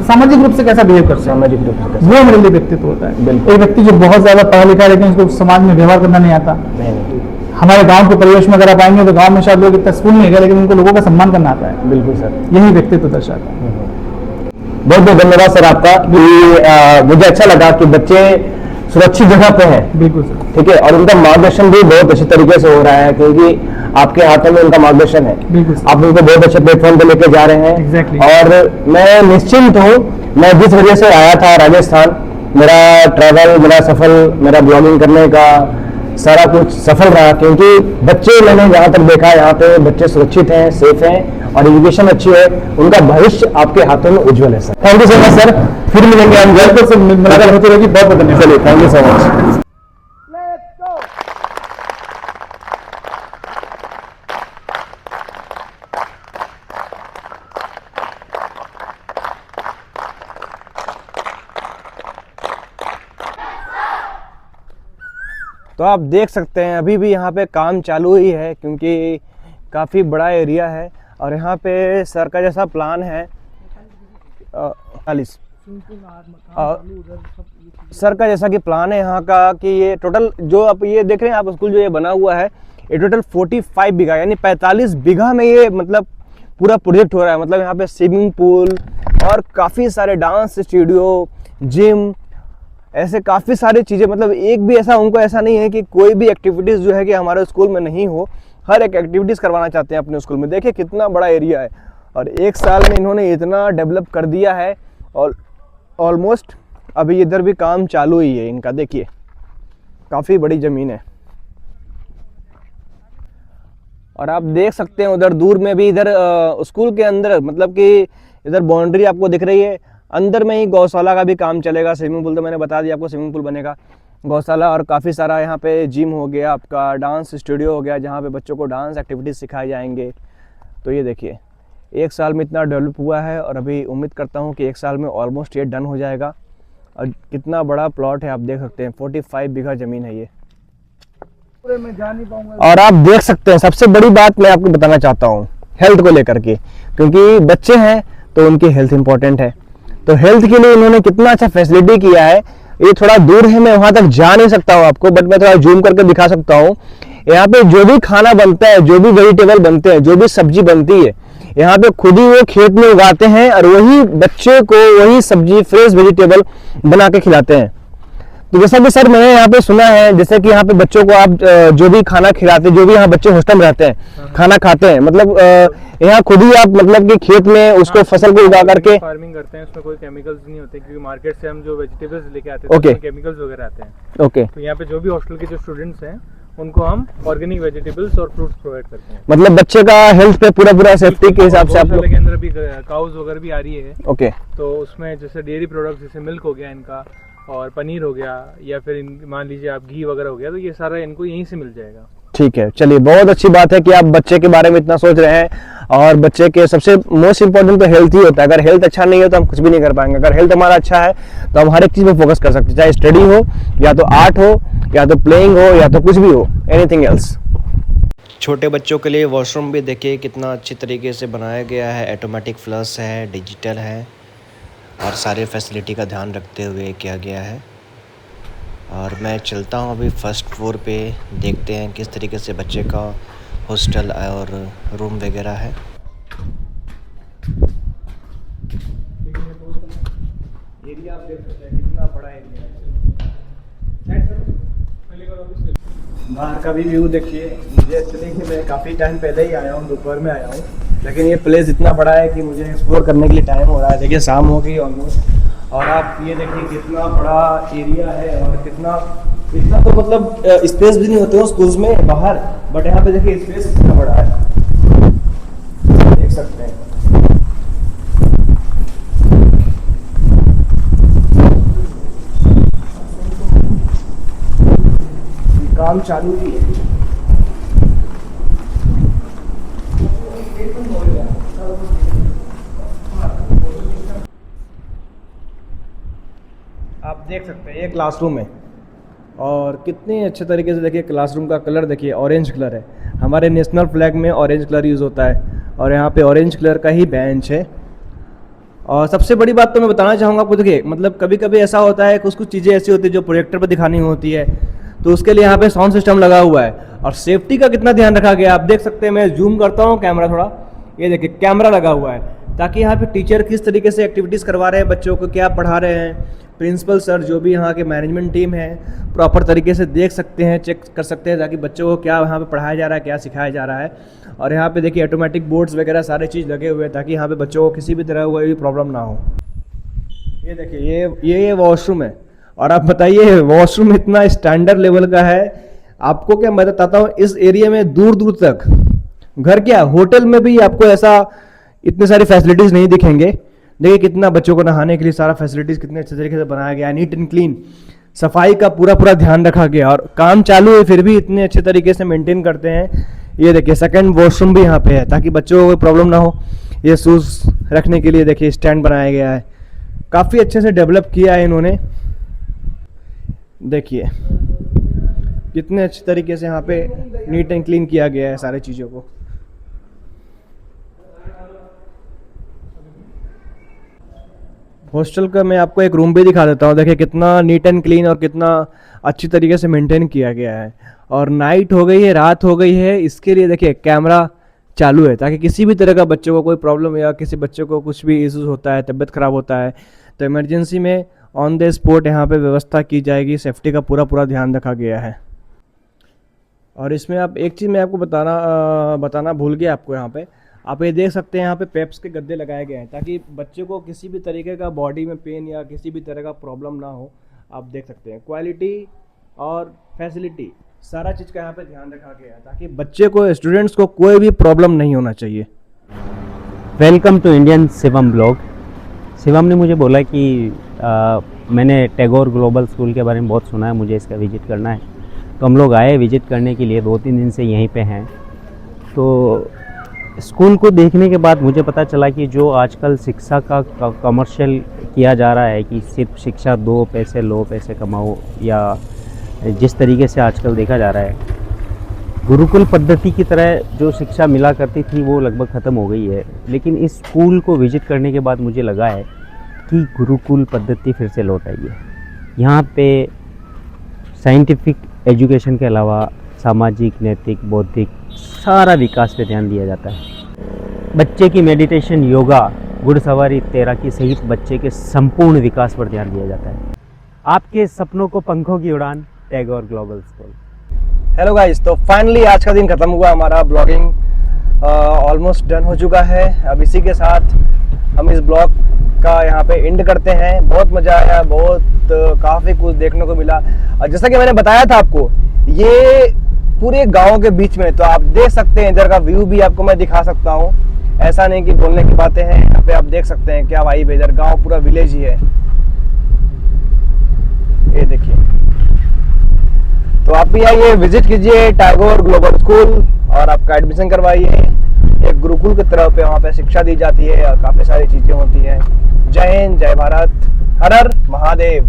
सामाजिक रूप से कैसा बिहेव करते हैं, सामाजिक रूप से वो मेरे लिए व्यक्तित्व होता है। एक व्यक्ति जो बहुत ज्यादा पढ़ा लिखा है लेकिन उसको समाज में व्यवहार करना नहीं आता। हमारे गांव के परिवेश में अगर आप आएंगे तो गांव में शायद लोग इतना स्कूल नहीं गए, लेकिन उनको लोगों का सम्मान करना आता है। बिल्कुल सर, यही व्यक्तित्व दर्शाता है। बहुत बहुत धन्यवाद सर आपका। मुझे अच्छा लगा कि बच्चे सुरक्षित जगह पे हैं। बिल्कुल सर, ठीक है। और उनका मार्गदर्शन भी बहुत अच्छे तरीके से हो रहा है, क्योंकि आपके हाथों में उनका मार्गदर्शन है। आप उनको बहुत अच्छे प्लेटफॉर्म पे लेके जा रहे हैं। और मैं निश्चिंत हूँ, मैं जिस वजह से आया था राजस्थान, मेरा ट्रैवल, मेरा सफल, मेरा ब्लॉगिंग करने का सारा कुछ सफल रहा, क्योंकि बच्चे, मैंने जहाँ तक देखा यहाँ पे बच्चे सुरक्षित हैं, सेफ हैं, और एजुकेशन अच्छी है, उनका भविष्य आपके हाथों में उज्जवल है sir. Thank you so much sir, फिर मिलेंगे हम जल्द से मुलाकात होती रहेगी। बहुत बहुत धन्यवाद। चलिए, थैंक यू सो मच। तो आप देख सकते हैं अभी भी यहाँ पे काम चालू ही है, क्योंकि काफ़ी बड़ा एरिया है। और यहाँ पे सर का जैसा प्लान है, 40 सर का जैसा कि प्लान है यहाँ का, कि ये टोटल जो आप ये देख रहे हैं आप स्कूल जो ये बना हुआ है, ये टोटल 45 बीघा यानी 45 बीघा में ये मतलब पूरा प्रोजेक्ट हो रहा है। मतलब यहाँ पे स्विमिंग पूल और काफ़ी सारे डांस स्टूडियो, जिम, ऐसे काफ़ी सारी चीज़ें, मतलब एक भी ऐसा उनको ऐसा नहीं है कि कोई भी एक्टिविटीज़ जो है कि हमारे स्कूल में नहीं हो। हर एक एक्टिविटीज़ करवाना चाहते हैं अपने स्कूल में। देखिए कितना बड़ा एरिया है, और एक साल में इन्होंने इतना डेवलप कर दिया है। और ऑलमोस्ट अभी इधर भी काम चालू ही है इनका। देखिए काफ़ी बड़ी ज़मीन है। और आप देख सकते हैं उधर दूर में भी, इधर स्कूल के अंदर, मतलब कि इधर बाउंड्री आपको दिख रही है, अंदर में ही गौशाला का भी काम चलेगा। स्विमिंग पूल तो मैंने बता दिया आपको, स्विमिंग पूल बनेगा, गौशाला और काफ़ी सारा यहाँ पे जिम हो गया, आपका डांस स्टूडियो हो गया, जहाँ पे बच्चों को डांस एक्टिविटीज़ सिखाए जाएंगे। तो ये देखिए 1 साल में इतना डेवलप हुआ है और अभी उम्मीद करता हूँ कि 1 साल में ऑलमोस्ट ये डन हो जाएगा। और कितना बड़ा प्लॉट है आप देख सकते हैं, 45 बीघा ज़मीन है ये। मैं जा नहीं पाऊंगा। और आप देख सकते हैं, सबसे बड़ी बात मैं आपको बताना चाहता हूँ हेल्थ को लेकर के, क्योंकि बच्चे हैं तो उनकी हेल्थ इंपॉर्टेंट है। तो हेल्थ के लिए इन्होंने कितना अच्छा फैसिलिटी किया है। ये थोड़ा दूर है, मैं वहां तक जा नहीं सकता हूँ आपको, बट मैं थोड़ा जूम करके दिखा सकता हूँ। यहाँ पे जो भी खाना बनता है, जो भी वेजिटेबल बनते हैं, जो भी सब्जी बनती है, यहाँ पे खुद ही वो खेत में उगाते हैं और वही बच्चे को वही सब्जी फ्रेश वेजिटेबल बना के खिलाते हैं। तो जैसा कि सर मैंने यहाँ पे सुना है, जैसे कि यहाँ पे बच्चों को आप जो भी खाना खिलाते हैं, जो भी यहाँ बच्चे हॉस्टल में रहते हैं खाना खाते हैं, मतलब यहाँ खुद ही आप मतलब कि खेत में उसको फसल को उगा करके फार्मिंग करते हैं, उसमें कोई केमिकल्स नहीं होते, क्योंकि मार्केट से हम जो वेजिटेबल्स लेके आते हैं उसमें केमिकल्स वगैरह आते हैं। ओके, तो यहाँ पे जो भी हॉस्टल के जो स्टूडेंट्स हैं उनको हम ऑर्गेनिक वेजिटेबल्स और फ्रूट्स प्रोवाइड करते हैं। मतलब बच्चे का हेल्थ पे पूरा सेफ्टी के हिसाब से आप लोग के अंदर भी काउज वगैरह भी आ रही है। ओके, तो उसमें जैसे डेयरी प्रोडक्ट्स, जैसे मिल्क हो गया इनका, और पनीर हो गया, या फिर मान लीजिए आप घी वगैरह हो गया, तो ये सारा इनको यहीं से मिल जाएगा। ठीक है, चलिए बहुत अच्छी बात है कि आप बच्चे के बारे में इतना सोच रहे हैं। और बच्चे के सबसे मोस्ट इंपॉर्टेंट तो हेल्थ ही होता है। अगर हेल्थ अच्छा नहीं हो तो हम कुछ भी नहीं कर पाएंगे। अगर हेल्थ हमारा अच्छा है तो हम हर एक चीज़ में फोकस कर सकते हैं, चाहे स्टडी हो, या तो आर्ट हो, या तो प्लेइंग हो, या तो कुछ भी हो, एनीथिंग एल्स। छोटे बच्चों के लिए वॉशरूम भी देखिए कितना अच्छी तरीके से बनाया गया है। ऑटोमेटिक फ्लश है, डिजिटल है और सारे फैसिलिटी का ध्यान रखते हुए किया गया है। और मैं चलता हूँ अभी फर्स्ट फ्लोर पे, देखते हैं किस तरीके से बच्चे का हॉस्टल और रूम वगैरह है। एरिया आप देख सकते हैं कितना बड़ा एरिया है। बाहर का भी व्यू देखिए। मुझे एक्चुअली कि मैं काफ़ी टाइम पहले ही आया हूँ, दोपहर में आया हूँ, लेकिन ये प्लेस इतना बड़ा है कि मुझे एक्सप्लोर करने के लिए टाइम हो रहा है। देखिए शाम हो गई ऑलमोस्ट, और आप ये देखिए कितना बड़ा एरिया है और कितना इतना तो मतलब स्पेस भी नहीं होते हो स्कूल्स में बाहर, बट यहाँ पे देखिए स्पेस कितना बड़ा है, देख सकते हैं। काम चालू ही है। आप देख सकते हैं ये क्लासरूम है, और कितने अच्छे तरीके से देखिए क्लासरूम का कलर देखिए, ऑरेंज कलर है। हमारे नेशनल फ्लैग में ऑरेंज कलर यूज़ होता है, और यहाँ पे ऑरेंज कलर का ही बेंच है। और सबसे बड़ी बात तो मैं बताना चाहूँगा आपको, देखिए मतलब कभी कभी ऐसा होता है कुछ कुछ चीज़ें ऐसी होती है जो प्रोजेक्टर पर दिखानी होती है, तो उसके लिए यहाँ पे साउंड सिस्टम लगा हुआ है। और सेफ्टी का कितना ध्यान रखा गया आप देख सकते हैं। मैं जूम करता हूँ कैमरा थोड़ा, ये देखिए कैमरा लगा हुआ है, ताकि यहाँ पे टीचर किस तरीके से एक्टिविटीज़ करवा रहे हैं, बच्चों को क्या पढ़ा रहे हैं, प्रिंसिपल सर जो भी यहाँ के मैनेजमेंट टीम है प्रॉपर तरीके से देख सकते हैं, चेक कर सकते हैं, ताकि बच्चों को क्या यहाँ पे पढ़ाया जा रहा है, क्या सिखाया जा रहा है। और यहाँ पे देखिए ऑटोमेटिक बोर्ड्स वगैरह सारे चीज़ लगे हुए हैं, ताकि यहाँ पे बच्चों को किसी भी तरह कोई भी प्रॉब्लम ना हो। ये देखिए ये वॉशरूम है, और आप बताइए वॉशरूम इतना स्टैंडर्ड लेवल का है। आपको क्या मैं बताता हूँ, इस एरिया में दूर दूर तक घर क्या होटल में भी आपको ऐसा इतने सारी फैसिलिटीज़ नहीं दिखेंगे। देखिए कितना बच्चों को नहाने के लिए सारा फैसिलिटीज़ कितने अच्छे तरीके से बनाया गया है, नीट एंड क्लीन, सफाई का पूरा ध्यान रखा गया। और काम चालू है फिर भी इतने अच्छे तरीके से मेंटेन करते हैं। ये देखिए सेकंड वॉशरूम भी यहाँ पे है, ताकि बच्चों को कोई प्रॉब्लम ना हो। ये शूज़ रखने के लिए देखिए स्टैंड बनाया गया है, काफ़ी अच्छे से डेवलप किया है इन्होंने। देखिए कितने अच्छे तरीके से यहाँ पे नीट एंड क्लीन किया गया है सारी चीज़ों को। हॉस्टल का मैं आपको एक रूम भी दिखा देता हूँ। देखिए कितना नीट एंड क्लीन और कितना अच्छी तरीके से मेंटेन किया गया है। और नाइट हो गई है, रात हो गई है, इसके लिए देखिए कैमरा चालू है, ताकि किसी भी तरह का बच्चों को कोई प्रॉब्लम या किसी बच्चे को कुछ भी इश्यूज होता है, तबीयत ख़राब होता है, तो इमरजेंसी में ऑन द स्पॉट यहाँ पे व्यवस्था की जाएगी। सेफ्टी का पूरा ध्यान रखा गया है। और इसमें आप एक चीज़ मैं आपको बताना भूल गया आपको, यहाँ पे आप ये देख सकते हैं यहाँ पे पेप्स के गद्दे लगाए गए हैं, ताकि बच्चे को किसी भी तरीके का बॉडी में पेन या किसी भी तरह का प्रॉब्लम ना हो। आप देख सकते हैं क्वालिटी और फैसिलिटी, सारा चीज़ का यहाँ पे ध्यान रखा गया है ताकि बच्चे को, स्टूडेंट्स को कोई भी प्रॉब्लम नहीं होना चाहिए। Welcome to Indian Shivam blog. Shivam ने मुझे बोला कि मैंने टैगोर ग्लोबल स्कूल के बारे में बहुत सुना है, मुझे इसका विज़िट करना है। तो हम लोग आए विज़िट करने के लिए, 2-3 दिन से यहीं पे हैं। तो स्कूल को देखने के बाद मुझे पता चला कि जो आजकल शिक्षा का कमर्शियल किया जा रहा है कि सिर्फ शिक्षा दो, पैसे लो, पैसे कमाओ, या जिस तरीके से आजकल देखा जा रहा है, गुरुकुल पद्धति की तरह जो शिक्षा मिला करती थी वो लगभग ख़त्म हो गई है। लेकिन इस स्कूल को विज़िट करने के बाद मुझे लगा है कि गुरुकुल पद्धति फिर से लौट आई है। यहाँ पे साइंटिफिक एजुकेशन के अलावा सामाजिक, नैतिक, बौद्धिक सारा विकास पे ध्यान दिया जाता है। बच्चे की मेडिटेशन, योगा, घुड़सवारी, तैराकी सहित बच्चे के संपूर्ण विकास पर ध्यान दिया जाता है। आपके सपनों को पंखों की उड़ान, Tagore global school. Hello guys, तो फाइनली आज का दिन खत्म हुआ, हमारा ब्लॉगिंग ऑलमोस्ट डन हो चुका है। अब इसी के साथ हम इस ब्लॉग का यहाँ पे एंड करते हैं। बहुत मज़ा आया, बहुत काफ़ी कुछ देखने को मिला। और जैसा कि मैंने बताया था आपको, ये पूरे गांव के बीच में, तो आप देख सकते हैं, इधर का व्यू भी आपको मैं दिखा सकता हूँ। ऐसा नहीं कि बोलने की बातें हैं, यहाँ पे आप देख सकते हैं क्या वाइब है। इधर गांव पूरा विलेज ही है, ये देखिए। तो आप भी आइए, विजिट कीजिए टैगोर ग्लोबल स्कूल और आपका एडमिशन करवाइए। एक गुरुकुल की तरह पे वहाँ पे शिक्षा दी जाती है और काफ़ी सारी चीज़ें होती हैं। जय हिंद, जय भारत, हर हर महादेव।